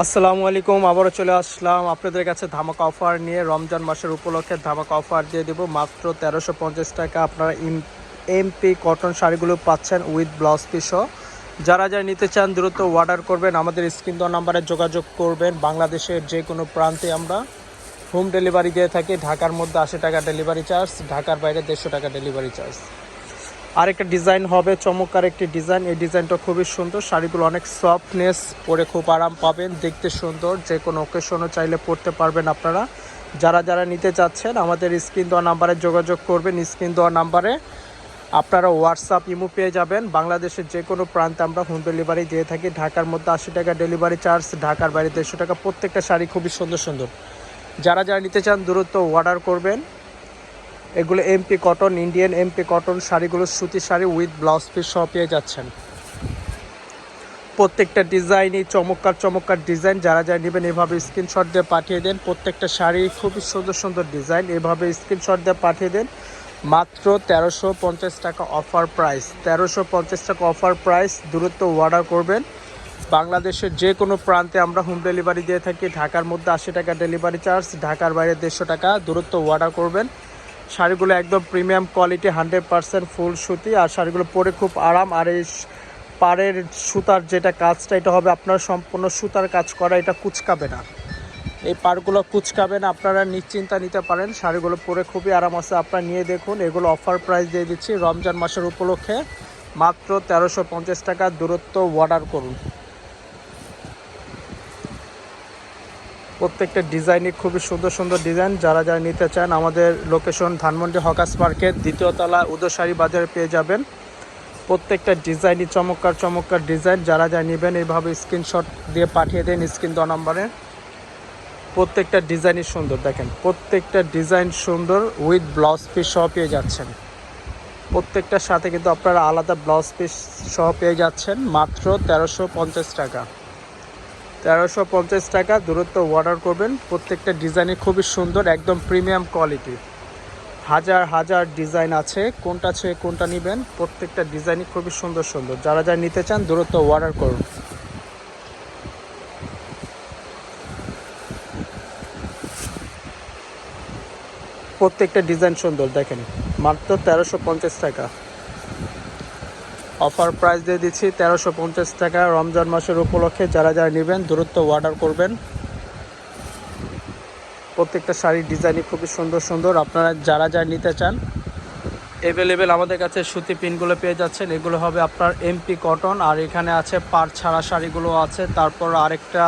আসসালামু আলাইকুম, আবারও চলে আসলাম আপনাদের কাছে ধামাকা অফার নিয়ে। রমজান মাসের উপলক্ষে ধামাকা অফার দিয়ে দেবো মাত্র 1350 টাকা। আপনারা এমপি কটন শাড়িগুলো পাচ্ছেন উইথ ব্লাউজ পিসও। যারা যারা নিতে চান দ্রুত অর্ডার করবেন, আমাদের স্ক্রিন দেওয়া নাম্বারে যোগাযোগ করবেন। বাংলাদেশের যে কোনো প্রান্তে আমরা হোম ডেলিভারি দিয়ে থাকি। ঢাকার মধ্যে 80 টাকা ডেলিভারি চার্জ, ঢাকার বাইরে 150 টাকা ডেলিভারি চার্জ। আরেকটা ডিজাইন হবে, চমৎকার একটি ডিজাইন। এই ডিজাইনটা খুবই সুন্দর, শাড়িগুলো অনেক সফটনেস, পরে খুব আরাম পাবেন, দেখতে সুন্দর, যে কোনো অকেশনও চাইলে পরতে পারবেন আপনারা। যারা যারা নিতে চাচ্ছেন আমাদের স্ক্রিন দেওয়া নাম্বারে যোগাযোগ করবেন। স্ক্রিন দেওয়া নাম্বারে আপনারা হোয়াটসঅ্যাপ ইমো পেয়ে যাবেন। বাংলাদেশের যে কোনো প্রান্তে আমরা হোম ডেলিভারি দিয়ে থাকি। ঢাকার মধ্যে 80 টাকা ডেলিভারি চার্জ, ঢাকার বাইরে 150 টাকা। প্রত্যেকটা শাড়ি খুবই সুন্দর সুন্দর। যারা যারা নিতে চান দ্রুত অর্ডার করবেন। এগুলো MP cotton, Indian MP cotton শাড়িগুলো সুতি শাড়ি উইথ ব্লাউজ পিস সহ পেয়ে যাচ্ছেন। প্রত্যেকটা ডিজাইনই চমৎকার চমৎকার ডিজাইন। যারা যারা নেবেন এভাবে স্ক্রিনশট দিয়ে পাঠিয়ে দেন। প্রত্যেকটা শাড়ি খুবই সুন্দর সুন্দর ডিজাইন, এভাবে স্ক্রিনশট দিয়ে পাঠিয়ে দেন। মাত্র 1350 টাকা অফার প্রাইস, 1350 টাকা অফার প্রাইস। দ্রুত অর্ডার করবেন। বাংলাদেশের যে কোনো প্রান্তে আমরা হোম ডেলিভারি দিয়ে থাকি। ঢাকার মধ্যে 80 টাকা ডেলিভারি চার্জ, ঢাকার বাইরে 150 টাকা। দ্রুত অর্ডার করবেন। শাড়িগুলো একদম প্রিমিয়াম কোয়ালিটি, 100% ফুল সুতি। আর শাড়িগুলো পরে খুব আরাম। আর এই পাড়ের সুতার যেটা কাজটা, এটা হবে আপনার সম্পূর্ণ সুতার কাজ করা, এটা কুচকাবে না, এই পাড়গুলো কুচকাবে না। আপনারা নিশ্চিন্তা নিতে পারেন, শাড়িগুলো পরে খুবই আরাম আছে। আপনারা নিয়ে দেখুন। এগুলো অফার প্রাইস দিয়ে দিচ্ছি রমজান মাসের উপলক্ষে মাত্র 1350 টাকা। দূরত্ব অর্ডার করুন। প্রত্যেকটা ডিজাইনই খুবই সুন্দর সুন্দর ডিজাইন। যারা যারা নিতে চান আমাদের লোকেশন ধানমন্ডি হকার্স মার্কেট, দ্বিতীয় তলা, উদয়শাড়ি বাজারে পেয়ে যাবেন। প্রত্যেকটা ডিজাইনই চমৎকার চমৎকার ডিজাইন। যারা যা নেবেন এইভাবে স্ক্রিনশট দিয়ে পাঠিয়ে দেন স্ক্রিন দেওয়া নম্বরে। প্রত্যেকটা ডিজাইনই সুন্দর, দেখেন প্রত্যেকটা ডিজাইন সুন্দর উইথ ব্লাউজ পিস সহ পেয়ে যাচ্ছেন। প্রত্যেকটার সাথে কিন্তু আপনারা আলাদা ব্লাউজ পিস সহ পেয়ে যাচ্ছেন মাত্র 1350 টাকা। 1350 টাকা। দূরত্ব অর্ডার করবেন। প্রত্যেকটা ডিজাইনই খুবই সুন্দর, একদম প্রিমিয়াম কোয়ালিটি। হাজার হাজার ডিজাইন আছে, কোনটা আছে কোনটা নেবেন। প্রত্যেকটা ডিজাইনই খুবই সুন্দর সুন্দর। যারা যারা নিতে চান দূরত্ব অর্ডার করুন। প্রত্যেকটা ডিজাইন সুন্দর, দেখেন মাত্র 1350 টাকা অফার প্রাইস দিয়ে দিচ্ছি। 1350 টাকা রমজান মাসের উপলক্ষে। যারা যারা নেবেন দূরত্ব অর্ডার করবেন। প্রত্যেকটা শাড়ির ডিজাইনই খুবই সুন্দর সুন্দর। আপনারা যারা যারা নিতে চান অ্যাভেলেবেল আমাদের কাছে সুতি পিনগুলো পেয়ে যাচ্ছেন। এগুলো হবে আপনার এমপি কটন। আর এখানে আছে পাড় ছাড়া শাড়িগুলো আছে। তারপর আরেকটা